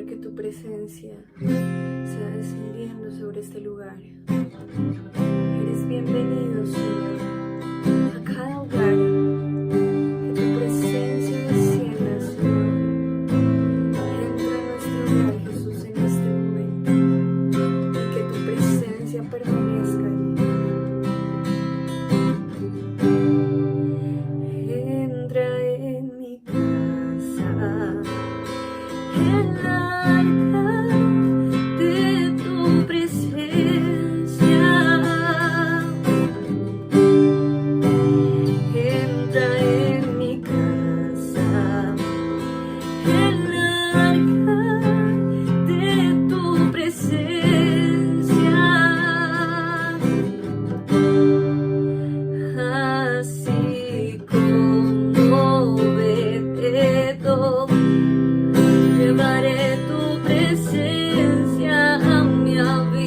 ver que tu presencia sea descendiendo sobre este lugar. Eres bienvenido, Señor, a cada hogar. Que tu presencia descienda, Señor. Entra en nuestro hogar, Jesús, en este momento. Y que tu presencia permanezca allí. Entra en mi casa, el arca de tu presencia. Entra en mi casa, el arca de tu presencia. Así como Obed-Edom, llevaré tu presencia a mi habitación.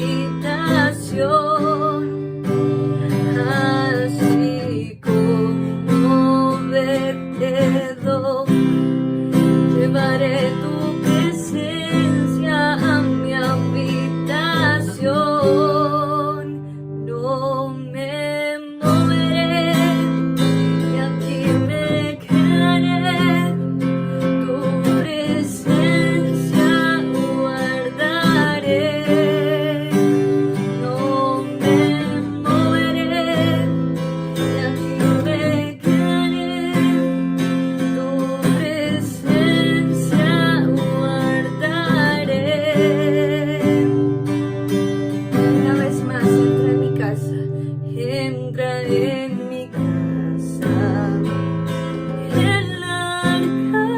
Así como Obed-Edom, llevaré tu presencia a mi habitación. No me moveré y aquí me quedaré. Tu presencia guardaré. No me moveré y aquí me quedaré. Tu presencia guardaré. Una vez más, entra en mi casa. Entra en mi casa. El arca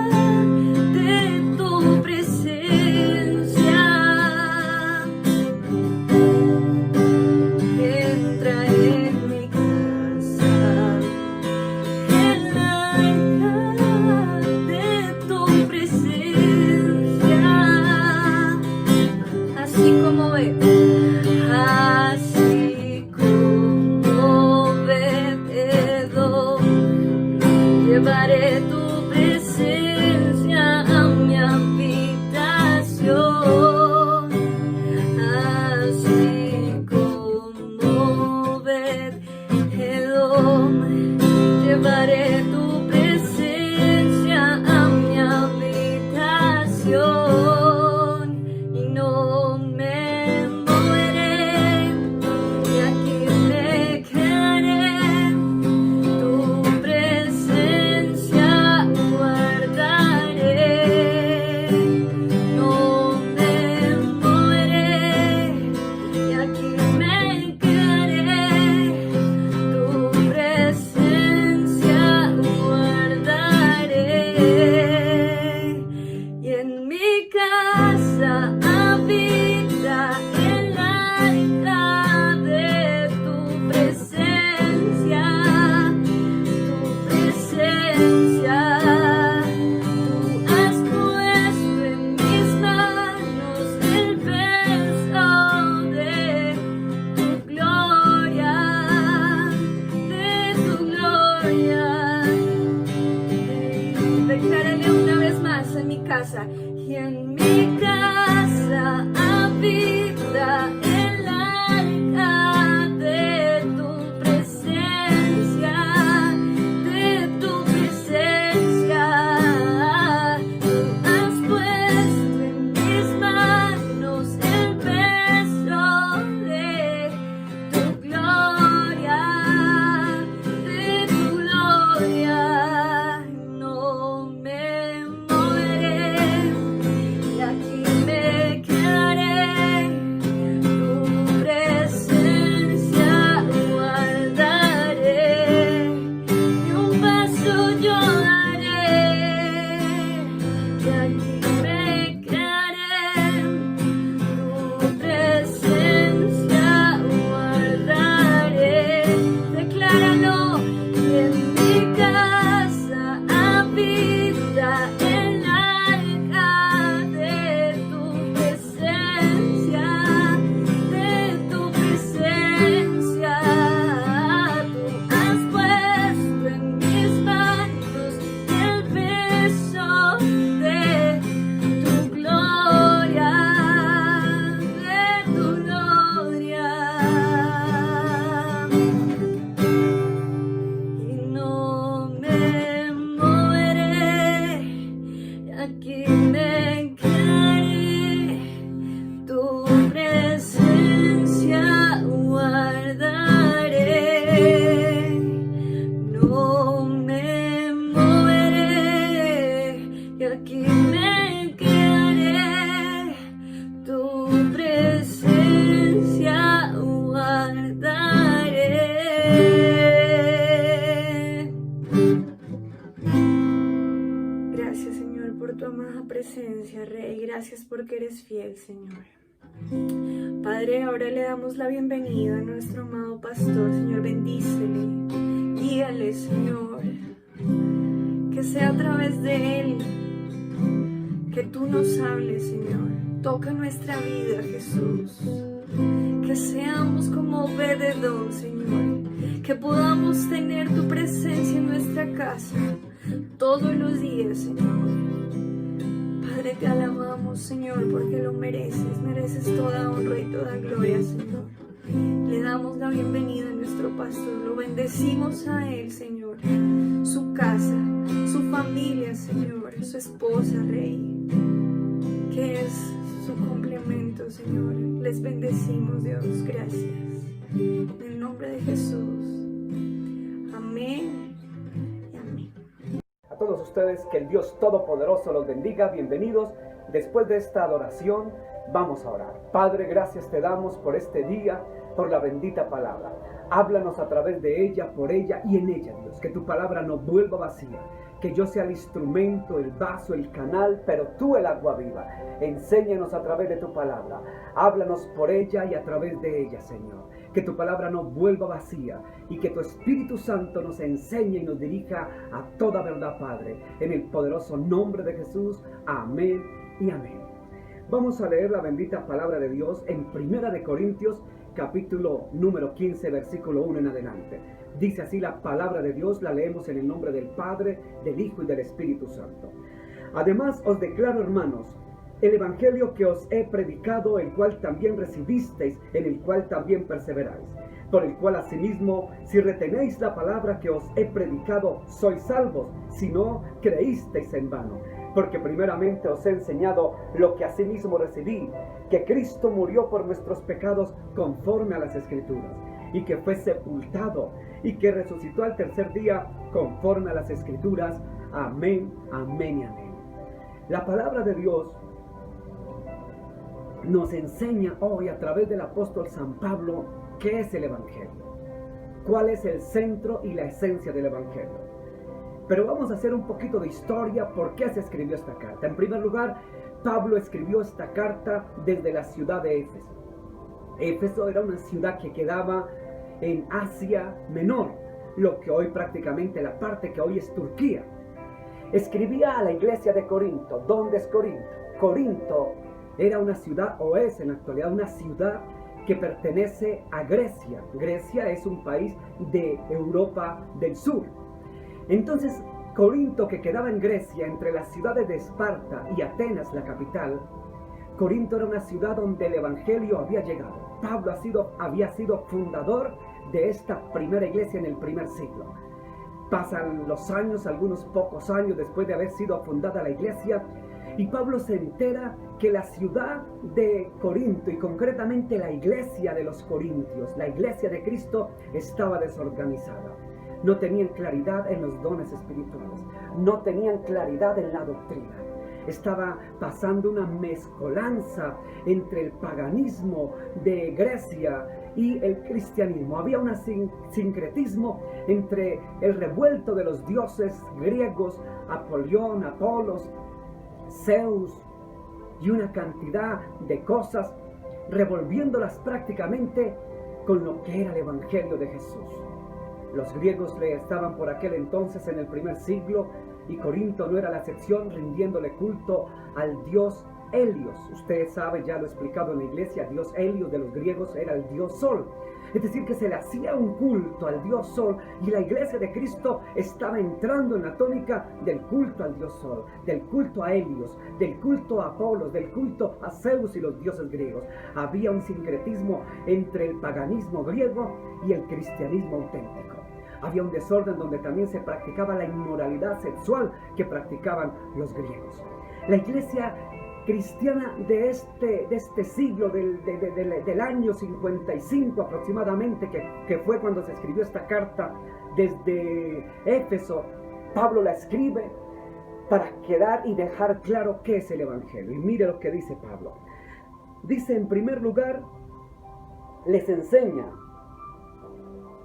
de tu presencia. Entra en mi casa. El arca de tu presencia. Así como ve. Así como Obed-Edom, llevaré tu presencia a mi habitación. Así como Obed-Edom, llevaré tu presencia a mi habitación. Y no me moveré y aquí me quedaré. Tu presencia guardaré. No me moveré y aquí me quedaré. Tu presencia guardaré. Y en mi casa habita el arca de tu presencia. Tu presencia. Tú has puesto en mis manos el peso de tu gloria. De tu gloria. Declárale una vez más en mi casa. Y en mi casa habita el arca de tu presencia. De tu presencia. Tú has puesto en mis manos el peso de tu gloria. De tu gloria. No me moveré presencia, Rey. Gracias porque eres fiel, Señor. Padre, ahora le damos la bienvenida a nuestro amado pastor. Señor, bendícele, guíale, Señor. Que sea a través de él que tú nos hables, Señor. Toca nuestra vida, Jesús. Que seamos como Obed-Edom, Señor. Que podamos tener tu presencia en nuestra casa todos los días, Señor. Padre, te alabamos, Señor, porque lo mereces. Mereces toda honra y toda gloria, Señor. Le damos la bienvenida a nuestro pastor. Lo bendecimos a él, Señor. Su casa, su familia, Señor. Su esposa, Rey. Que es su complemento, Señor. Les bendecimos, Dios. Gracias. En el nombre de Jesús. Amén. Y amén. A todos ustedes, que el Dios Todopoderoso los bendiga. Bienvenidos. Después de esta adoración, vamos a orar. Padre, gracias te damos por este día, por la bendita palabra. Háblanos a través de ella, por ella y en ella, Dios. Que tu palabra no vuelva vacía. Que yo sea el instrumento, el vaso, el canal, pero tú el agua viva. Enséñanos a través de tu palabra. Háblanos por ella y a través de ella, Señor. Que tu palabra no vuelva vacía y que tu Espíritu Santo nos enseñe y nos dirija a toda verdad, Padre. En el poderoso nombre de Jesús. Amén y amén. Vamos a leer la bendita palabra de Dios en 1 de Corintios, capítulo número 15, versículo 1 en adelante. Dice así la palabra de Dios, la leemos en el nombre del Padre, del Hijo y del Espíritu Santo. Además os declaro, hermanos, el evangelio que os he predicado, el cual también recibisteis, en el cual también perseveráis, por el cual asimismo, si retenéis la palabra que os he predicado, sois salvos, si no creísteis en vano. Porque primeramente os he enseñado lo que asimismo recibí, que Cristo murió por nuestros pecados conforme a las Escrituras, y que fue sepultado, y que resucitó al tercer día conforme a las Escrituras. Amén, amén y amén. La palabra de Dios nos enseña hoy a través del apóstol San Pablo qué es el Evangelio, cuál es el centro y la esencia del Evangelio. Pero vamos a hacer un poquito de historia. ¿Por qué se escribió esta carta? En primer lugar, Pablo escribió esta carta desde la ciudad de Éfeso. Éfeso era una ciudad que quedaba en Asia Menor, lo que hoy prácticamente la parte que hoy es Turquía. Escribía a la iglesia de Corinto. ¿Dónde es Corinto? Corinto era una ciudad, o es en la actualidad una ciudad que pertenece a Grecia. Grecia es un país de Europa del Sur. Entonces, Corinto, que quedaba en Grecia, entre las ciudades de Esparta y Atenas, la capital, Corinto era una ciudad donde el evangelio había llegado. Pablo había sido fundador de esta primera iglesia en el primer siglo. Pasan los años, algunos pocos años después de haber sido fundada la iglesia, y Pablo se entera que la ciudad de Corinto, y concretamente la iglesia de los corintios, la iglesia de Cristo, estaba desorganizada. No tenían claridad en los dones espirituales, no tenían claridad en la doctrina. Estaba pasando una mezcolanza entre el paganismo de Grecia y el cristianismo. Había un sincretismo entre el revuelto de los dioses griegos, Apolión, Apolos, Zeus, y una cantidad de cosas, revolviéndolas prácticamente con lo que era el Evangelio de Jesús. Los griegos le estaban por aquel entonces en el primer siglo, y Corinto no era la excepción, rindiéndole culto al dios Helios. Usted sabe, ya lo he explicado en la iglesia, dios Helios de los griegos era el dios Sol. Es decir, que se le hacía un culto al dios Sol, y la iglesia de Cristo estaba entrando en la tónica del culto al dios Sol, del culto a Helios, del culto a Apolos, del culto a Zeus y los dioses griegos. Había un sincretismo entre el paganismo griego y el cristianismo auténtico. Había un desorden donde también se practicaba la inmoralidad sexual que practicaban los griegos. La iglesia cristiana de este siglo, del año 55 aproximadamente, que fue cuando se escribió esta carta desde Éfeso, Pablo la escribe para quedar y dejar claro qué es el Evangelio. Y mire lo que dice Pablo. Dice, en primer lugar, les enseña,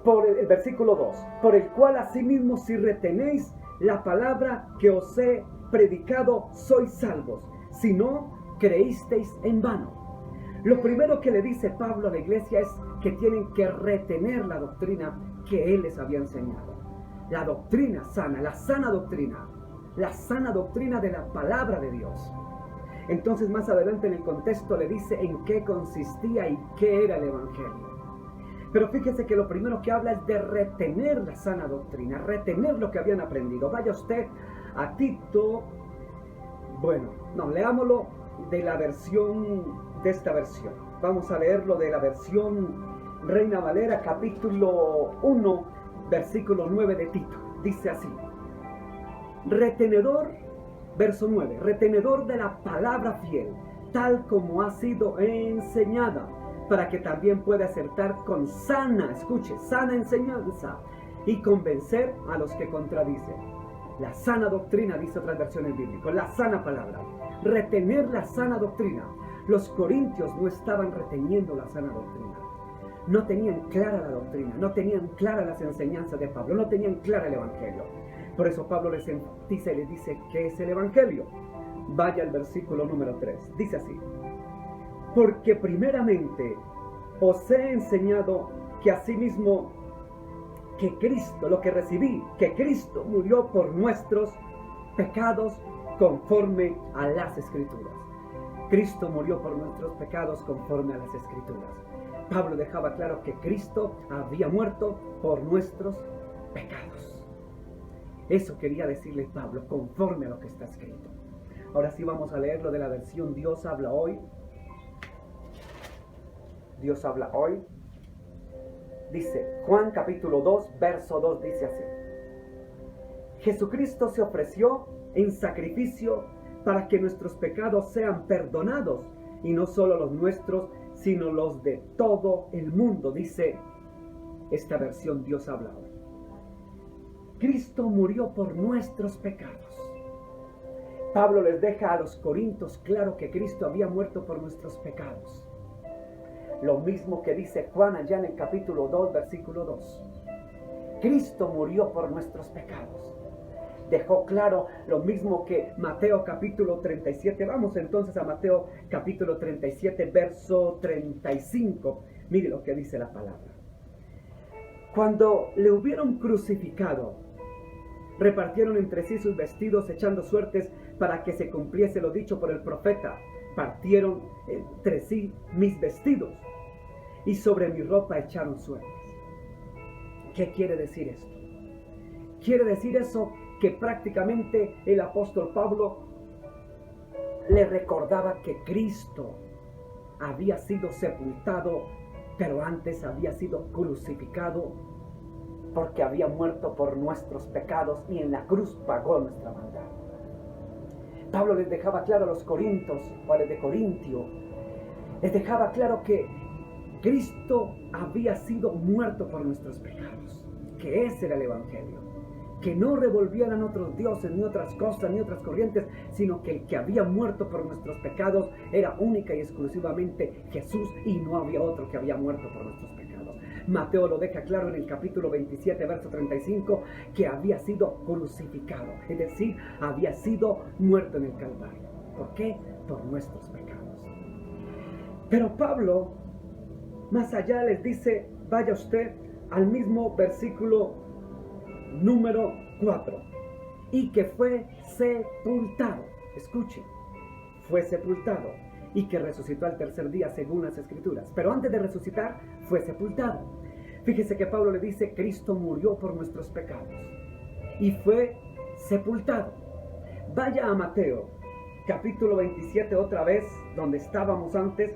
por el versículo 2, por el cual asimismo si retenéis la palabra que os he predicado sois salvos, si no creísteis en vano. Lo primero que le dice Pablo a la iglesia es que tienen que retener la doctrina que él les había enseñado. La doctrina sana, la sana doctrina de la palabra de Dios. Entonces más adelante en el contexto le dice en qué consistía y qué era el evangelio. Pero fíjese que lo primero que habla es de retener la sana doctrina, retener lo que habían aprendido. Vaya usted a Tito, leámoslo de la versión, de esta versión. Vamos a leerlo de la versión Reina Valera, capítulo 1, versículo 9 de Tito. Dice así: retenedor, verso 9, retenedor de la palabra fiel, tal como ha sido enseñada, para que también pueda acertar con sana enseñanza y convencer a los que contradicen. La sana doctrina, dice otras versiones bíblicas, la sana palabra, retener la sana doctrina. Los corintios no estaban reteniendo la sana doctrina, no tenían clara la doctrina, no tenían clara las enseñanzas de Pablo, no tenían clara el evangelio. Por eso Pablo les enfatiza y les dice ¿qué es el evangelio? Vaya al versículo número 3, dice así: porque primeramente os he enseñado que asimismo que Cristo, lo que recibí, que Cristo murió por nuestros pecados conforme a las Escrituras. Cristo murió por nuestros pecados conforme a las Escrituras. Pablo dejaba claro que Cristo había muerto por nuestros pecados. Eso quería decirle Pablo, conforme a lo que está escrito. Ahora sí vamos a leerlo de la versión Dios habla hoy. Dios habla hoy. Dice, Juan capítulo 2, verso 2, dice así: Jesucristo se ofreció en sacrificio para que nuestros pecados sean perdonados, y no solo los nuestros, sino los de todo el mundo, dice esta versión Dios habla hoy. Cristo murió por nuestros pecados. Pablo les deja a los corintios claro que Cristo había muerto por nuestros pecados. Lo mismo que dice Juan allá en el capítulo 2, versículo 2. Cristo murió por nuestros pecados. Dejó claro lo mismo que Mateo capítulo 37. Vamos entonces a Mateo capítulo 37, verso 35. Mire lo que dice la palabra. Cuando le hubieron crucificado, repartieron entre sí sus vestidos, echando suertes para que se cumpliese lo dicho por el profeta. Partieron entre sí mis vestidos y sobre mi ropa echaron suertes. ¿Qué quiere decir esto? Quiere decir eso que prácticamente el apóstol Pablo le recordaba que Cristo había sido sepultado, pero antes había sido crucificado porque había muerto por nuestros pecados y en la cruz pagó nuestra maldad. Pablo les dejaba claro a los corintios, o a los de Corintio, les dejaba claro que Cristo había sido muerto por nuestros pecados, que ese era el evangelio. Que no revolvieran otros dioses, ni otras cosas, ni otras corrientes, sino que el que había muerto por nuestros pecados era única y exclusivamente Jesús, y no había otro que había muerto por nuestros pecados. Mateo lo deja claro en el capítulo 27, verso 35, que había sido crucificado, es decir, había sido muerto en el Calvario. ¿Por qué? Por nuestros pecados. Pero Pablo, más allá, les dice, vaya usted al mismo versículo número 4, y que fue sepultado. Escuchen, fue sepultado y que resucitó al tercer día según las Escrituras. Pero antes de resucitar, fue sepultado. Fíjese que Pablo le dice, Cristo murió por nuestros pecados y fue sepultado. Vaya a Mateo, capítulo 27 otra vez, donde estábamos antes.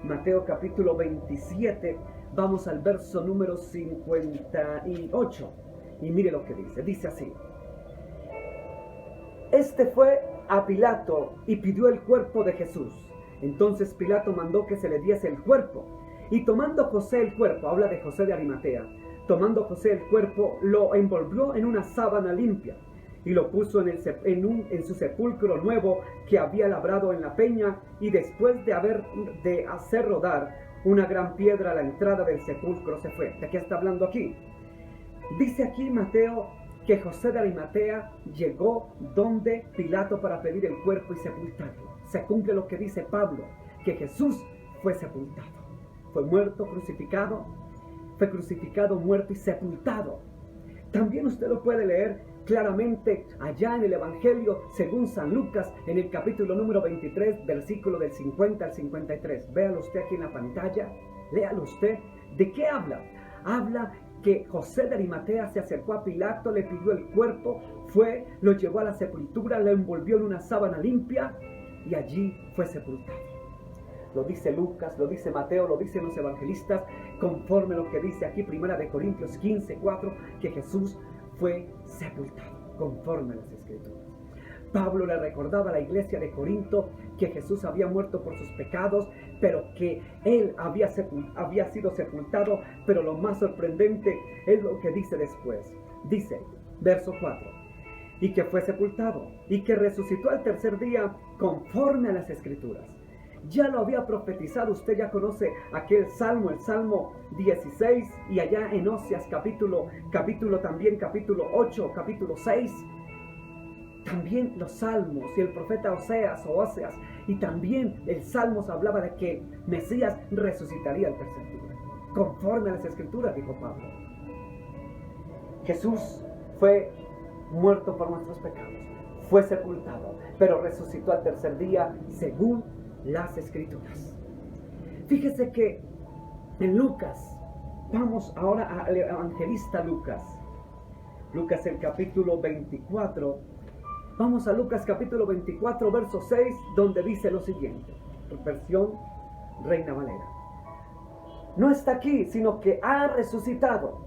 Mateo capítulo 27, vamos al verso número 58. Y mire lo que dice. Dice así: Este fue a Pilato y pidió el cuerpo de Jesús. Entonces Pilato mandó que se le diese el cuerpo. Y tomando José el cuerpo, habla de José de Arimatea, tomando José el cuerpo, lo envolvió en una sábana limpia y lo puso en su sepulcro nuevo que había labrado en la peña, y después de hacer rodar una gran piedra a la entrada del sepulcro se fue. ¿De qué está hablando aquí? Dice aquí Mateo que José de Arimatea llegó donde Pilato para pedir el cuerpo y sepultarlo. Se cumple lo que dice Pablo, que Jesús fue sepultado. Fue muerto, crucificado, muerto y sepultado. También usted lo puede leer claramente allá en el Evangelio según San Lucas, en el capítulo número 23, versículo del 50 al 53. Véalo usted aquí en la pantalla, léalo usted. ¿De qué habla? Habla que José de Arimatea se acercó a Pilato, le pidió el cuerpo, fue, lo llevó a la sepultura, lo envolvió en una sábana limpia y allí fue sepultado. Lo dice Lucas, lo dice Mateo, lo dicen los evangelistas, conforme lo que dice aquí 1 Corintios 15, 4, que Jesús fue sepultado, conforme a las Escrituras. Pablo le recordaba a la iglesia de Corinto que Jesús había muerto por sus pecados, pero que Él había sido sepultado, pero lo más sorprendente es lo que dice después. Dice, verso 4, y que fue sepultado, y que resucitó al tercer día, conforme a las Escrituras. Ya lo había profetizado, usted ya conoce aquel salmo, el Salmo 16, y allá en Oseas capítulo 8, capítulo 6, también los salmos y el profeta Oseas, y también el Salmos hablaba de que Mesías resucitaría al tercer día, conforme a las Escrituras, dijo Pablo. Jesús fue muerto por nuestros pecados, fue sepultado, pero resucitó al tercer día según las Escrituras. Fíjese que en Lucas, vamos ahora al evangelista Lucas el capítulo 24, vamos a Lucas capítulo 24, verso 6, donde dice lo siguiente, versión Reina Valera. No está aquí, sino que ha resucitado.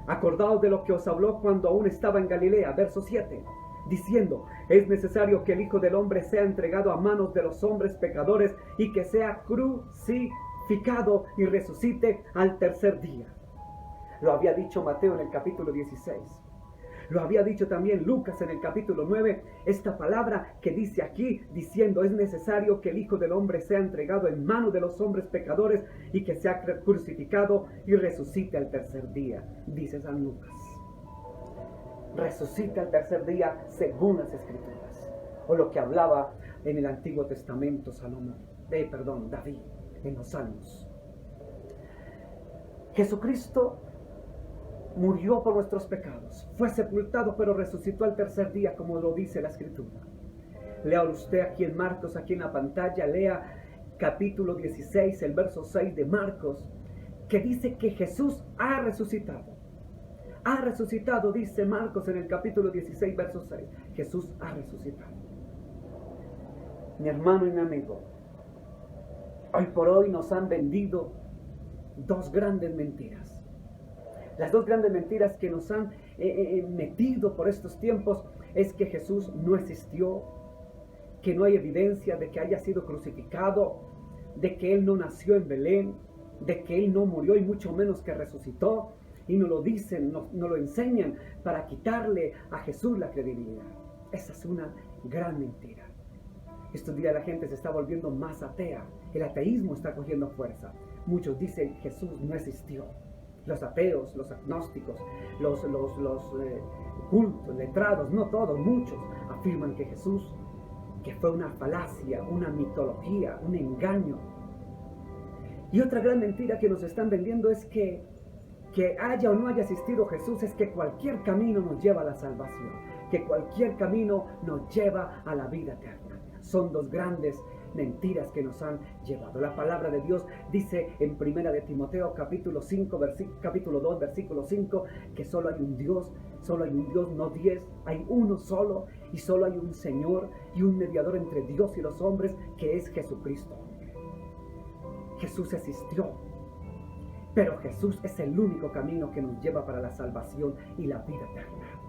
Acordaos de lo que os habló cuando aún estaba en Galilea, verso 7, diciendo, es necesario que el Hijo del Hombre sea entregado a manos de los hombres pecadores y que sea crucificado y resucite al tercer día. Lo había dicho Mateo en el capítulo 16. Lo había dicho también Lucas en el capítulo 9, esta palabra que dice aquí, diciendo, es necesario que el Hijo del Hombre sea entregado en manos de los hombres pecadores y que sea crucificado y resucite al tercer día, dice San Lucas. Resucita al tercer día según las Escrituras, o lo que hablaba en el Antiguo Testamento David, en los Salmos. Jesucristo murió por nuestros pecados, fue sepultado, pero resucitó al tercer día, como lo dice la Escritura. Lea usted aquí en Marcos, aquí en la pantalla, lea capítulo 16, el verso 6 de Marcos, que dice que Jesús ha resucitado. Ha resucitado, dice Marcos en el capítulo 16, verso 6. Jesús ha resucitado. Mi hermano y mi amigo, hoy por hoy nos han vendido dos grandes mentiras. Las dos grandes mentiras que nos han metido por estos tiempos es que Jesús no existió, que no hay evidencia de que haya sido crucificado, de que Él no nació en Belén, de que Él no murió y mucho menos que resucitó. Y nos lo dicen, nos lo enseñan para quitarle a Jesús la credibilidad. Esa es una gran mentira. Estos días la gente se está volviendo más atea. El ateísmo está cogiendo fuerza. Muchos dicen Jesús no existió. Los ateos, los agnósticos, los cultos, letrados, no todos, muchos afirman que Jesús, que fue una falacia, una mitología, un engaño. Y otra gran mentira que nos están vendiendo es que haya o no haya existido Jesús, es que cualquier camino nos lleva a la salvación, que cualquier camino nos lleva a la vida eterna. Son dos grandes mentiras que nos han llevado. La palabra de Dios dice en 1 de Timoteo capítulo 2 versículo 5 que solo hay un Dios, no 10, hay uno solo y solo hay un Señor y un mediador entre Dios y los hombres, que es Jesucristo. Jesús existió, pero Jesús es el único camino que nos lleva para la salvación y la vida eterna.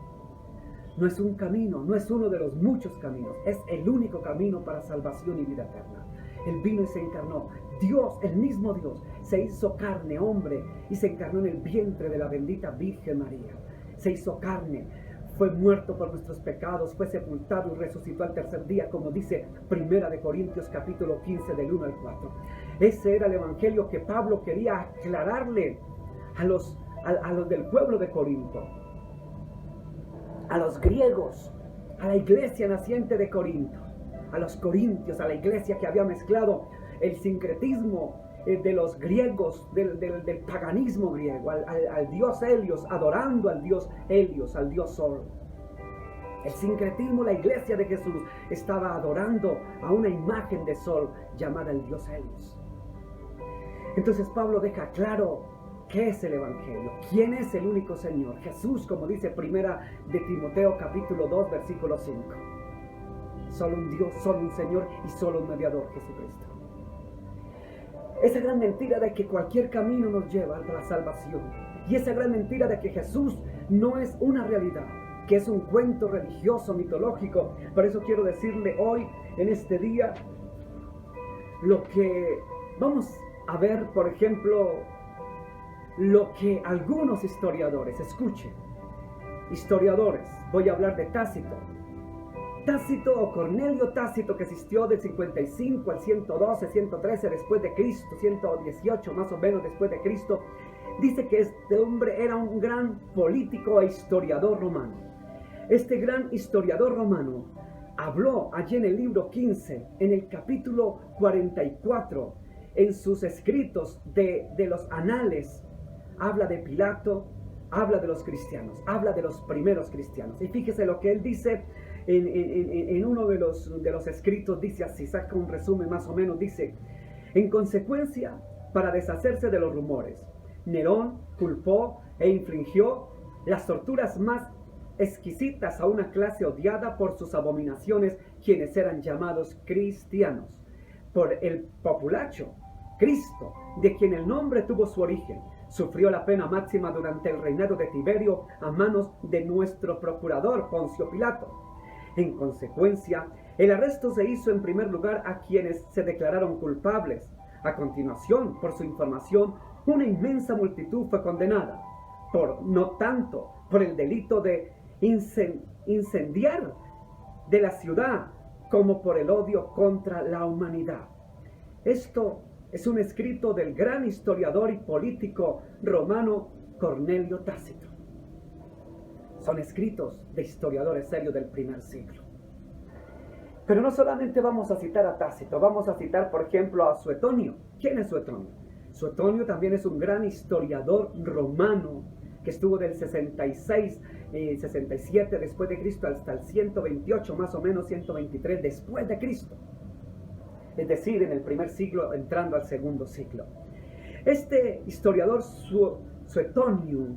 No es un camino, no es uno de los muchos caminos, es el único camino para salvación y vida eterna. Él vino y se encarnó. Dios, el mismo Dios, se hizo carne, hombre, y se encarnó en el vientre de la bendita Virgen María. Se hizo carne, fue muerto por nuestros pecados, fue sepultado y resucitó al tercer día, como dice 1 de Corintios capítulo 15 del 1 al 4. Ese era el evangelio que Pablo quería aclararle a los del pueblo de Corinto. a los griegos, a la iglesia naciente de Corinto, a los corintios, a la iglesia que había mezclado el sincretismo de los griegos, del paganismo griego, al dios Helios, adorando al dios Helios, al dios Sol. El sincretismo, la iglesia de Jesús estaba adorando a una imagen de sol llamada el dios Helios. Entonces Pablo deja claro qué es el evangelio, quién es el único Señor, Jesús, como dice primera de Timoteo capítulo 2 versículo 5. Solo un Dios, solo un Señor y solo un mediador, Jesucristo. Esa gran mentira de que cualquier camino nos lleva a la salvación, y esa gran mentira de que Jesús no es una realidad, que es un cuento religioso, mitológico. Por eso quiero decirle hoy, en este día, lo que vamos a ver, por ejemplo, lo que algunos historiadores, escuchen, historiadores, voy a hablar de Tácito. Tácito o Cornelio Tácito, que existió del 55 al 112, 113 después de Cristo, 118 más o menos después de Cristo, dice que este hombre era un gran político e historiador romano. Este gran historiador romano habló allí en el libro 15, en el capítulo 44, en sus escritos de los anales, habla de Pilato, habla de los cristianos, habla de los primeros cristianos. Y fíjese lo que él dice en uno de los escritos, dice así, saca un resumen más o menos, dice: en consecuencia, para deshacerse de los rumores, Nerón culpó e infligió las torturas más exquisitas a una clase odiada por sus abominaciones, quienes eran llamados cristianos, por el populacho, Cristo, de quien el nombre tuvo su origen. Sufrió la pena máxima durante el reinado de Tiberio a manos de nuestro procurador Poncio Pilato. En consecuencia, el arresto se hizo en primer lugar a quienes se declararon culpables. A continuación, por su información, una inmensa multitud fue condenada, no tanto por el delito de incendiar de la ciudad, como por el odio contra la humanidad. Esto es un escrito del gran historiador y político romano Cornelio Tácito. Son escritos de historiadores serios del primer siglo. Pero no solamente vamos a citar a Tácito, vamos a citar, por ejemplo, a Suetonio. ¿Quién es Suetonio? Suetonio también es un gran historiador romano que estuvo del 66, 67 después de Cristo hasta el 128, más o menos 123 después de Cristo. Es decir, en el primer siglo entrando al segundo siglo. Este historiador Suetonio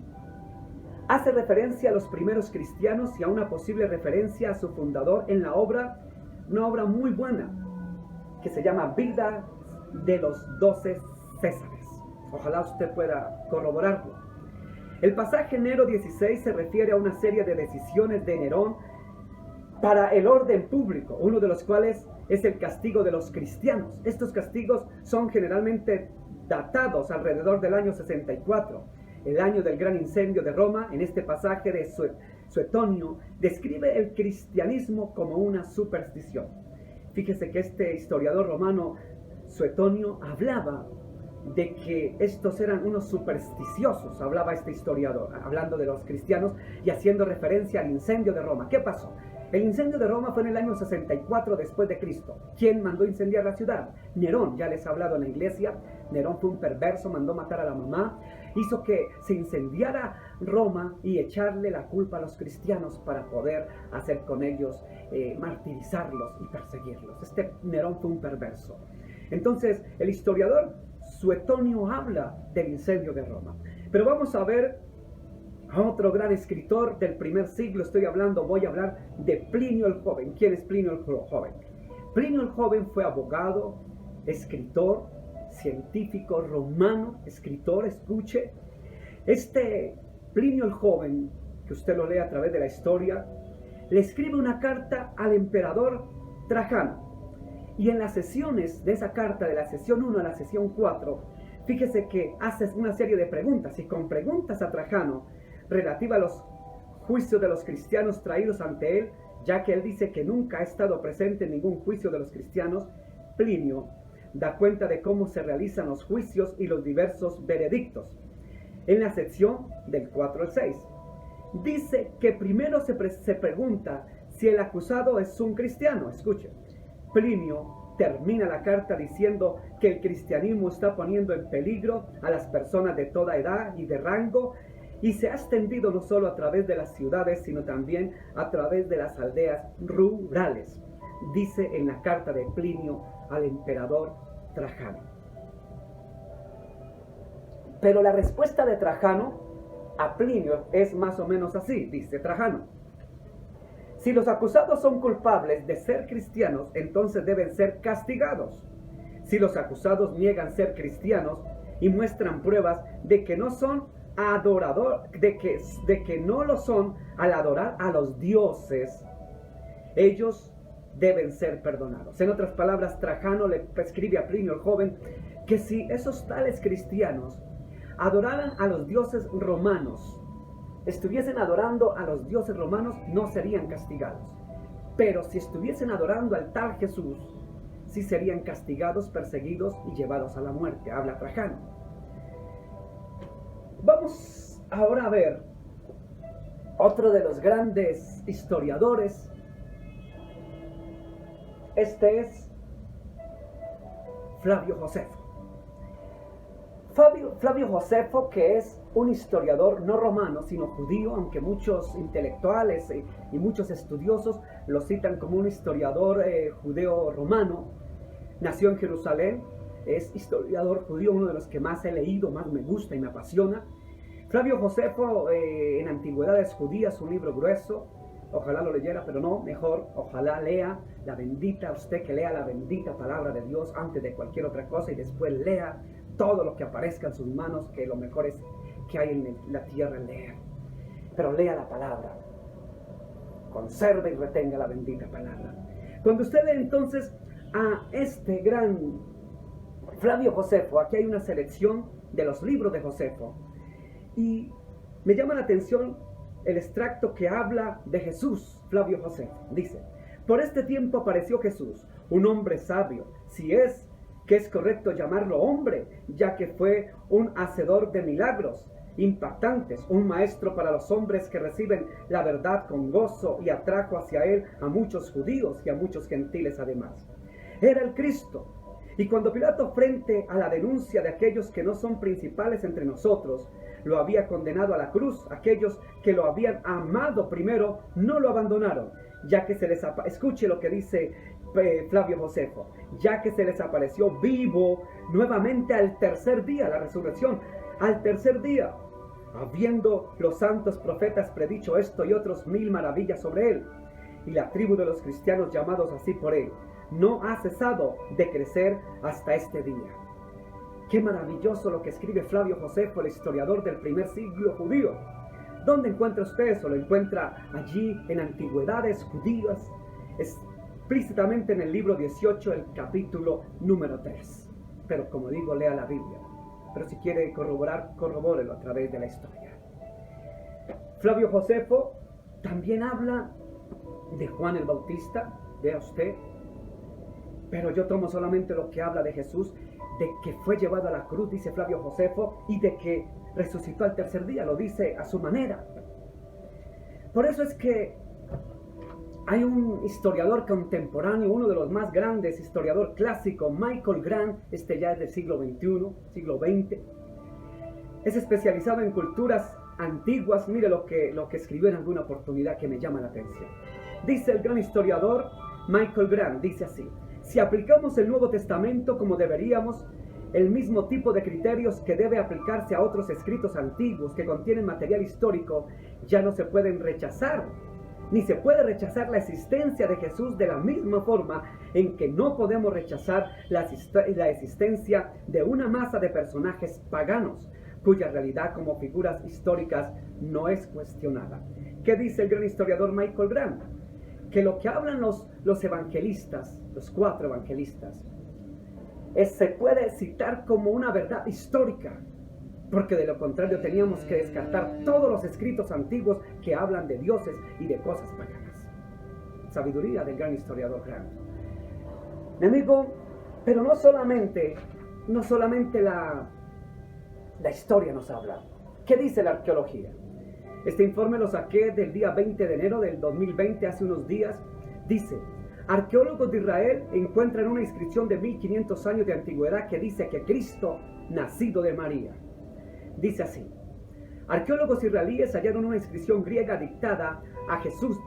hace referencia a los primeros cristianos y a una posible referencia a su fundador en la obra, una obra muy buena, que se llama Vida de los 12 Césares. Ojalá usted pueda corroborarlo. El pasaje Nero 16 se refiere a una serie de decisiones de Nerón para el orden público, uno de los cuales es el castigo de los cristianos. Estos castigos son generalmente datados alrededor del año 64, el año del gran incendio de Roma. En este pasaje de Suetonio describe el cristianismo como una superstición. Fíjese que este historiador romano Suetonio hablaba de que estos eran unos supersticiosos, hablaba este historiador, hablando de los cristianos y haciendo referencia al incendio de Roma. ¿Qué pasó? El incendio de Roma fue en el año 64 después de Cristo. ¿Quién mandó incendiar la ciudad? Nerón, ya les he hablado en la iglesia. Nerón fue un perverso, mandó matar a la mamá, hizo que se incendiara Roma y echarle la culpa a los cristianos para poder hacer con ellos, martirizarlos y perseguirlos. Este Nerón fue un perverso. Entonces, el historiador Suetonio habla del incendio de Roma. Pero vamos a ver a otro gran escritor del primer siglo. Voy a hablar de Plinio el Joven. ¿Quién es Plinio el Joven? Plinio el Joven fue abogado, escritor, científico romano, escritor, escuche. Este Plinio el Joven, que usted lo lee a través de la historia, le escribe una carta al emperador Trajano. Y en las sesiones de esa carta, de la sesión 1 a la sesión 4, fíjese que hace una serie de preguntas, y con preguntas a Trajano relativa a los juicios de los cristianos traídos ante él, ya que él dice que nunca ha estado presente en ningún juicio de los cristianos. Plinio da cuenta de cómo se realizan los juicios y los diversos veredictos en la sección del 4 al 6. dice que primero se pregunta si el acusado es un cristiano. Escuche, Plinio termina la carta diciendo que el cristianismo está poniendo en peligro a las personas de toda edad y de rango, y se ha extendido no solo a través de las ciudades, sino también a través de las aldeas rurales, dice en la carta de Plinio al emperador Trajano. Pero la respuesta de Trajano a Plinio es más o menos así, dice Trajano: si los acusados son culpables de ser cristianos, entonces deben ser castigados. Si los acusados niegan ser cristianos y muestran pruebas de que no son de que no lo son al adorar a los dioses, ellos deben ser perdonados. En otras palabras, Trajano le prescribe a Plinio el joven que si esos tales cristianos adoraran a los dioses romanos, estuviesen adorando a los dioses romanos, no serían castigados. Pero si estuviesen adorando al tal Jesús, sí serían castigados, perseguidos y llevados a la muerte. Habla Trajano. Vamos ahora a ver otro de los grandes historiadores. Este es Flavio Josefo. Flavio Josefo, que es un historiador no romano, sino judío, aunque muchos intelectuales y muchos estudiosos lo citan como un historiador judeo-romano, nació en Jerusalén, es historiador judío, uno de los que más he leído, más me gusta y me apasiona. Flavio Josefo, en Antigüedades Judías, un libro grueso, ojalá lo leyera, pero no, mejor, ojalá lea la bendita, usted que lea la bendita palabra de Dios antes de cualquier otra cosa y después lea todo lo que aparezca en sus manos, que lo mejor es que hay en la tierra leer. Pero lea la palabra, conserve y retenga la bendita palabra. Cuando usted lee entonces a este gran Flavio Josefo, aquí hay una selección de los libros de Josefo, y me llama la atención el extracto que habla de Jesús. Flavio Josefo dice: por este tiempo apareció Jesús, un hombre sabio, si es que es correcto llamarlo hombre, ya que fue un hacedor de milagros impactantes, un maestro para los hombres que reciben la verdad con gozo, y atrajo hacia él a muchos judíos y a muchos gentiles además. Era el Cristo. Y cuando Pilato, frente a la denuncia de aquellos que no son principales entre nosotros, lo había condenado a la cruz, aquellos que lo habían amado primero no lo abandonaron, ya que se les escuche lo que dice Flavio Josefo, ya que se les apareció vivo nuevamente al tercer día, la resurrección, al tercer día, habiendo los santos profetas predicho esto y otros 1000 maravillas sobre él, y la tribu de los cristianos llamados así por él no ha cesado de crecer hasta este día. Qué maravilloso lo que escribe Flavio Josefo, el historiador del primer siglo judío. ¿Dónde encuentra usted eso? Lo encuentra allí en Antigüedades Judías, explícitamente en el libro 18, el capítulo número 3. Pero como digo, lea la Biblia. Pero si quiere corroborar, corrobórelo a través de la historia. Flavio Josefo también habla de Juan el Bautista, vea usted. Pero yo tomo solamente lo que habla de Jesús, de que fue llevado a la cruz, dice Flavio Josefo, y de que resucitó al tercer día, lo dice a su manera. Por eso es que hay un historiador contemporáneo, uno de los más grandes, historiador clásico, Michael Grant, ya es del siglo XXI, siglo XX. Es especializado en culturas antiguas. Mire lo que escribió en alguna oportunidad que me llama la atención. Dice el gran historiador Michael Grant, dice así: si aplicamos el Nuevo Testamento como deberíamos, el mismo tipo de criterios que debe aplicarse a otros escritos antiguos que contienen material histórico, ya no se pueden rechazar, ni se puede rechazar la existencia de Jesús de la misma forma en que no podemos rechazar la existencia de una masa de personajes paganos, cuya realidad como figuras históricas no es cuestionada. ¿Qué dice el gran historiador Michael Grant? Que lo que hablan los evangelistas, los 4 evangelistas, se puede citar como una verdad histórica, porque de lo contrario teníamos que descartar todos los escritos antiguos que hablan de dioses y de cosas paganas. Sabiduría del gran historiador Grant. Mi amigo, pero no solamente la historia nos habla. ¿Qué dice la arqueología? Este informe lo saqué del día 20 de enero del 2020, hace unos días. Dice: arqueólogos de Israel encuentran una inscripción de 1500 años de antigüedad que dice que Cristo, nacido de María. Dice así: arqueólogos israelíes hallaron una inscripción griega dedicada a Jesús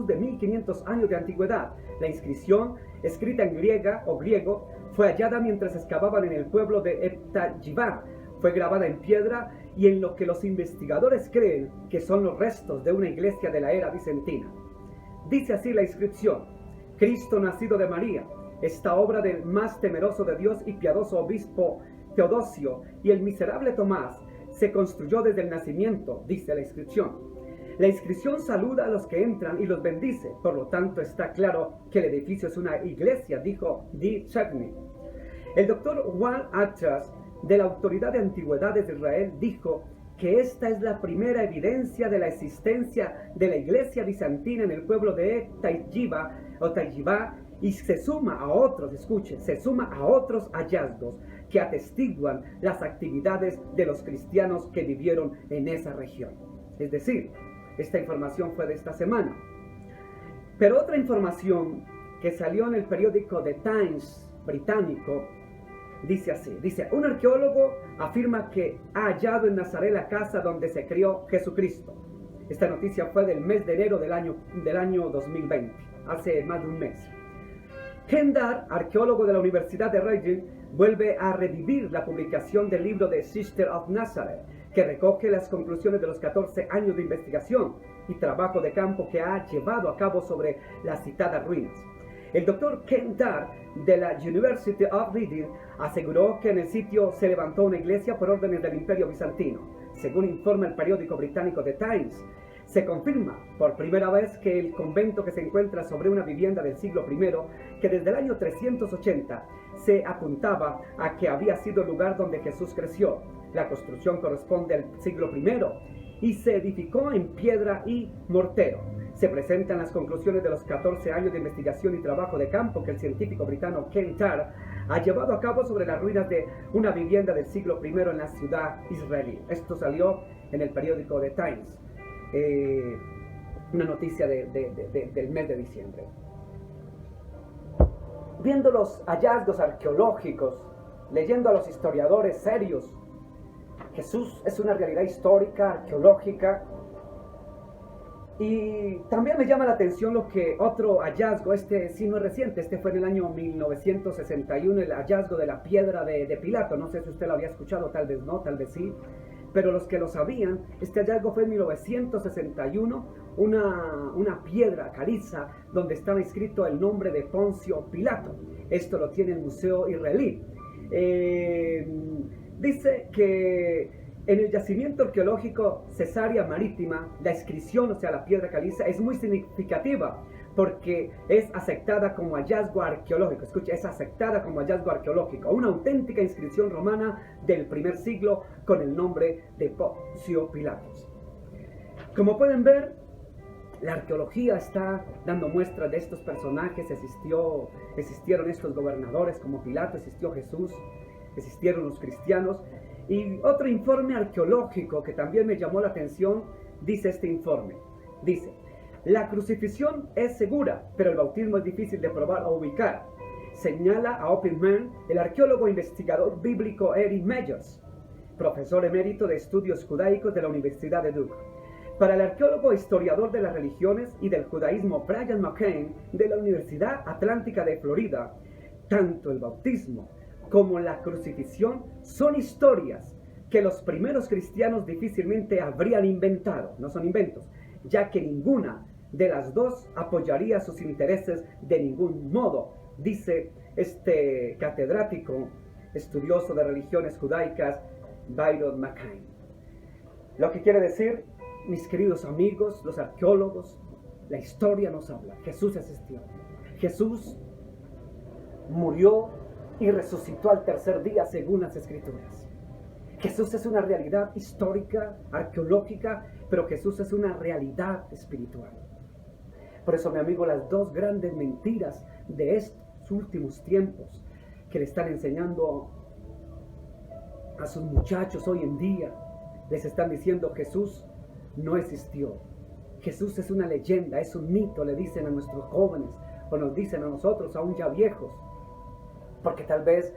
de 1500 años de antigüedad. La inscripción, escrita en griego, fue hallada mientras excavaban en el pueblo de Epta-Yivá. Fue grabada en piedra y en lo que los investigadores creen que son los restos de una iglesia de la era bizantina. Dice así la inscripción: Cristo, nacido de María. Esta obra del más temeroso de Dios y piadoso obispo Teodosio y el miserable Tomás se construyó desde el nacimiento, dice la inscripción. La inscripción saluda a los que entran y los bendice, por lo tanto está claro que el edificio es una iglesia, dijo D. Chutney. El doctor Juan Atras, de la Autoridad de Antigüedades de Israel, dijo que esta es la primera evidencia de la existencia de la iglesia bizantina en el pueblo de Tayyiba, y se suma a otros hallazgos que atestiguan las actividades de los cristianos que vivieron en esa región. Es decir, esta información fue de esta semana. Pero otra información que salió en el periódico The Times británico dice así: un arqueólogo afirma que ha hallado en Nazaret la casa donde se crió Jesucristo. Esta noticia fue del mes de enero del año 2020, hace más de un mes. Ken Dar, arqueólogo de la Universidad de Reading, vuelve a revivir la publicación del libro de Sister of Nazareth, que recoge las conclusiones de los 14 años de investigación y trabajo de campo que ha llevado a cabo sobre las citadas ruinas. El doctor Ken Dar, de la University of Reading, aseguró que en el sitio se levantó una iglesia por órdenes del Imperio Bizantino. Según informa el periódico británico The Times, se confirma por primera vez que el convento, que se encuentra sobre una vivienda del siglo I, que desde el año 380 se apuntaba a que había sido el lugar donde Jesús creció. La construcción corresponde al siglo I y se edificó en piedra y mortero. Se presentan las conclusiones de los 14 años de investigación y trabajo de campo que el científico británico Ken Dar ha llevado a cabo sobre las ruinas de una vivienda del siglo I en la ciudad israelí. Esto salió en el periódico The Times, una noticia del mes de diciembre. Viendo los hallazgos arqueológicos, leyendo a los historiadores serios, Jesús es una realidad histórica, arqueológica. Y también me llama la atención otro hallazgo, este sí no es reciente, este fue en el año 1961, el hallazgo de la piedra de Pilato. No sé si usted lo había escuchado, tal vez no, tal vez sí, pero los que lo sabían, este hallazgo fue en 1961, una piedra caliza donde estaba escrito el nombre de Poncio Pilato. Esto lo tiene el Museo Israelí. Dice que en el yacimiento arqueológico Cesarea Marítima, la inscripción, o sea, la piedra caliza, es muy significativa porque es aceptada como hallazgo arqueológico. Escucha, es aceptada como hallazgo arqueológico. Una auténtica inscripción romana del primer siglo con el nombre de Poncio Pilatos. Como pueden ver, la arqueología está dando muestras de estos personajes. Existieron estos gobernadores como Pilato, existió Jesús, existieron los cristianos. Y otro informe arqueológico que también me llamó la atención, dice este informe. Dice: la crucifixión es segura, pero el bautismo es difícil de probar o ubicar. Señala a Oppenman el arqueólogo e investigador bíblico Eric Meyers, profesor emérito de estudios judaicos de la Universidad de Duke. Para el arqueólogo e historiador de las religiones y del judaísmo Brian McCain, de la Universidad Atlántica de Florida, tanto el bautismo como la crucifixión son historias que los primeros cristianos difícilmente habrían inventado, no son inventos, ya que ninguna de las dos apoyaría sus intereses de ningún modo, dice este catedrático estudioso de religiones judaicas, Byron McCain. Lo que quiere decir, mis queridos amigos, los arqueólogos, la historia nos habla. Jesús existió. Jesús murió y resucitó al tercer día según las Escrituras. Jesús es una realidad histórica, arqueológica, pero Jesús es una realidad espiritual. Por eso, mi amigo, las dos grandes mentiras de estos últimos tiempos que le están enseñando a sus muchachos hoy en día, les están diciendo: Jesús no existió. Jesús es una leyenda, es un mito, le dicen a nuestros jóvenes, o nos dicen a nosotros, aún ya viejos. Porque tal vez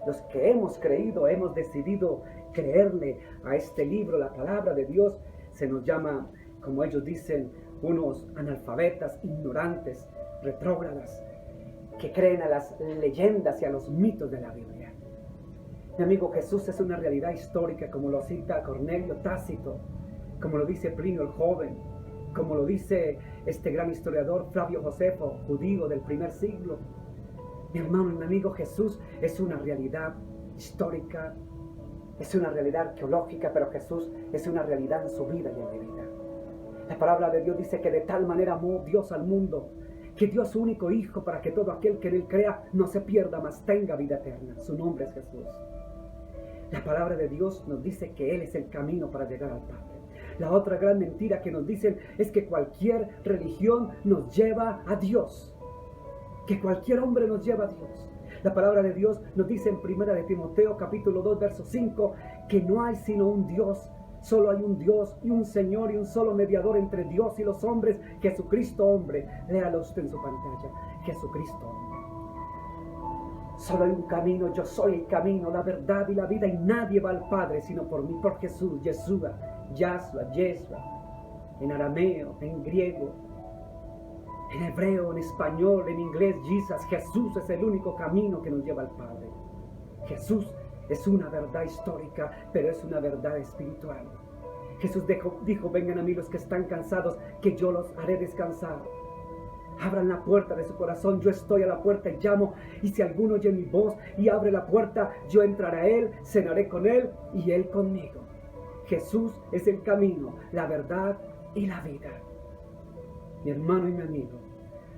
los que hemos creído, hemos decidido creerle a este libro, la palabra de Dios, se nos llama, como ellos dicen, unos analfabetas, ignorantes, retrógradas, que creen a las leyendas y a los mitos de la Biblia. Mi amigo, Jesús es una realidad histórica, como lo cita Cornelio Tácito, como lo dice Plinio el Joven, como lo dice este gran historiador Flavio Josefo, judío del primer siglo. Mi hermano y mi amigo, Jesús es una realidad histórica, es una realidad arqueológica, pero Jesús es una realidad en su vida y en mi vida. La palabra de Dios dice que de tal manera amó Dios al mundo, que dio a su único Hijo para que todo aquel que en él crea no se pierda, mas tenga vida eterna. Su nombre es Jesús. La palabra de Dios nos dice que Él es el camino para llegar al Padre. La otra gran mentira que nos dicen es que cualquier religión nos lleva a Dios, que cualquier hombre nos lleva a Dios. La palabra de Dios nos dice en 1 de Timoteo capítulo 2 verso 5 que no hay sino un Dios, solo hay un Dios y un Señor y un solo mediador entre Dios y los hombres, Jesucristo hombre. Léalo usted en su pantalla, Jesucristo hombre. Solo hay un camino, yo soy el camino, la verdad y la vida, y nadie va al Padre sino por mí, por Jesús, Yeshua, Yahshua, Yeshua, en arameo, en griego, en hebreo, en español, en inglés, Jesus. Jesús es el único camino que nos lleva al Padre. Jesús es una verdad histórica, pero es una verdad espiritual. Jesús dijo, vengan a mí los que están cansados, que yo los haré descansar. Abran la puerta de su corazón, yo estoy a la puerta y llamo, y si alguno oye mi voz y abre la puerta, yo entraré a él, cenaré con él y él conmigo. Jesús es el camino, la verdad y la vida. Mi hermano y mi amigo,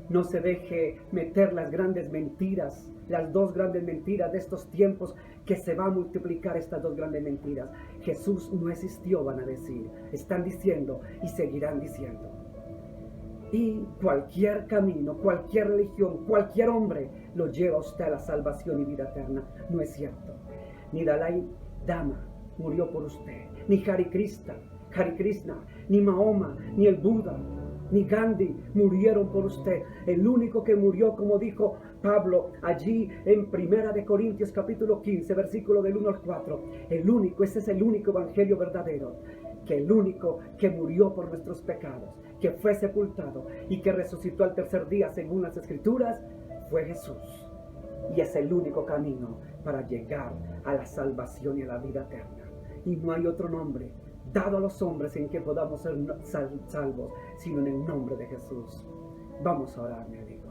no se deje meter las grandes mentiras, las dos grandes mentiras de estos tiempos, que se va a multiplicar estas dos grandes mentiras. Jesús no existió, van a decir, están diciendo y seguirán diciendo. Y cualquier camino, cualquier religión, cualquier hombre lo lleva a usted a la salvación y vida eterna. No es cierto. Ni Dalai Lama murió por usted, ni Hare Krishna, ni Mahoma, ni el Buda, ni Gandhi murieron por usted. El único que murió, como dijo Pablo allí en 1 de Corintios capítulo 15, versículo del 1 al 4, ese es el único evangelio verdadero, que el único que murió por nuestros pecados, que fue sepultado y que resucitó al tercer día según las Escrituras, fue Jesús. Y es el único camino para llegar a la salvación y a la vida eterna. Y no hay otro nombre dado a los hombres en que podamos ser salvos, sino en el nombre de Jesús. Vamos a orar, mi amigo.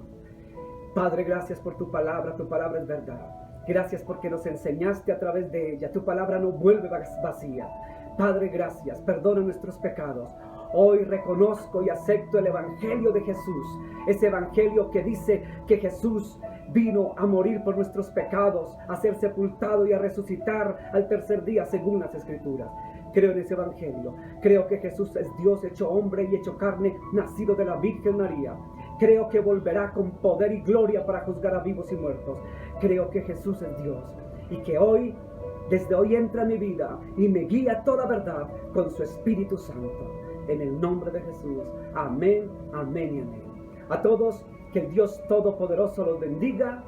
Padre, gracias por tu palabra es verdad. Gracias porque nos enseñaste a través de ella. Tu palabra no vuelve vacía. Padre, gracias, perdona nuestros pecados. Hoy reconozco y acepto el evangelio de Jesús, ese evangelio que dice que Jesús vino a morir por nuestros pecados, a ser sepultado y a resucitar al tercer día según las Escrituras. Creo en ese evangelio. Creo que Jesús es Dios hecho hombre y hecho carne, nacido de la Virgen María. Creo que volverá con poder y gloria para juzgar a vivos y muertos. Creo que Jesús es Dios y que hoy, desde hoy entra en mi vida y me guía a toda verdad con su Espíritu Santo. En el nombre de Jesús. Amén, amén y amén. A todos, que el Dios Todopoderoso los bendiga,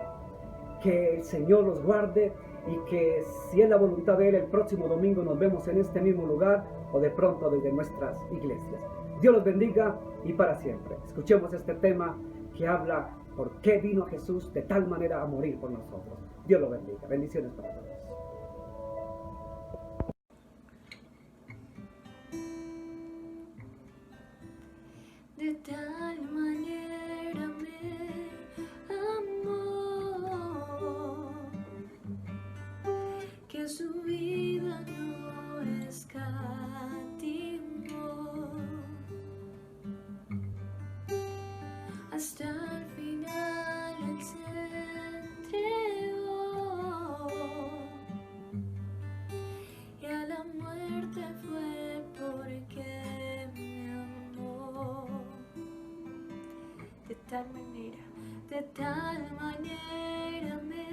que el Señor los guarde y que, si es la voluntad de Él, el próximo domingo nos vemos en este mismo lugar o de pronto desde nuestras iglesias. Dios los bendiga y para siempre. Escuchemos este tema que habla por qué vino Jesús de tal manera a morir por nosotros. Dios los bendiga. Bendiciones para todos. De tal manera me amó, que su vida no escatimó, hasta el final Él se entregó, y a la muerte fue porque me amó. De tal manera me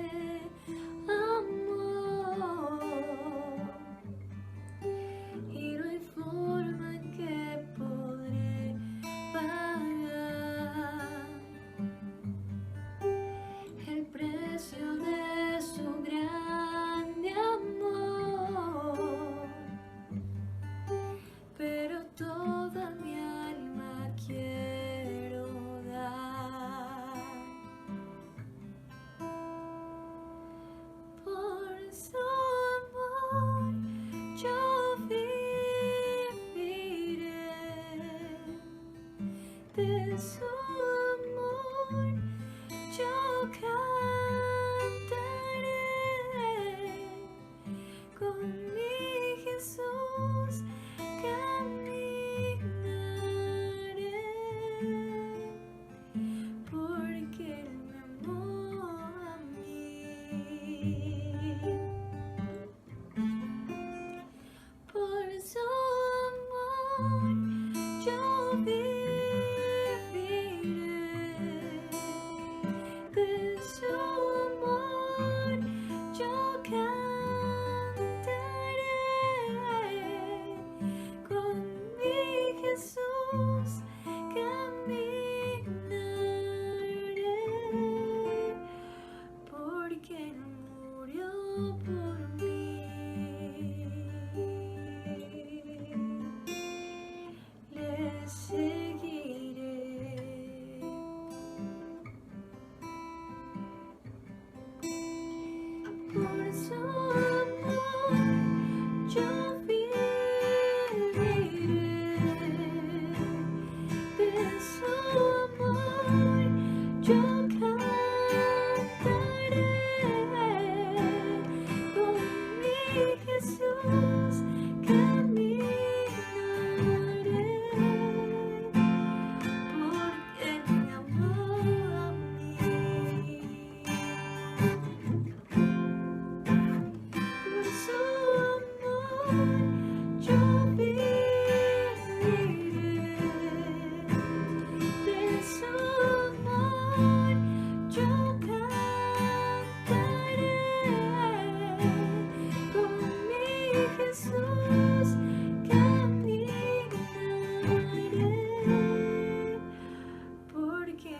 amó, y no hay forma su amor yo cantaré, con mi Jesús caminaré, porque Él me amó a mí. Por su amor yo viviré, de su amor yo cantaré, con mi Jesús caminaré, porque Él murió por mí. Le seguiré. Por su amor yo viviré, de su amor yo cantaré, con mi Jesús caminaré, porque me amó a mí. Por su amor yo viviré, de su amor yo cantaré, con mi Jesús caminaré, porque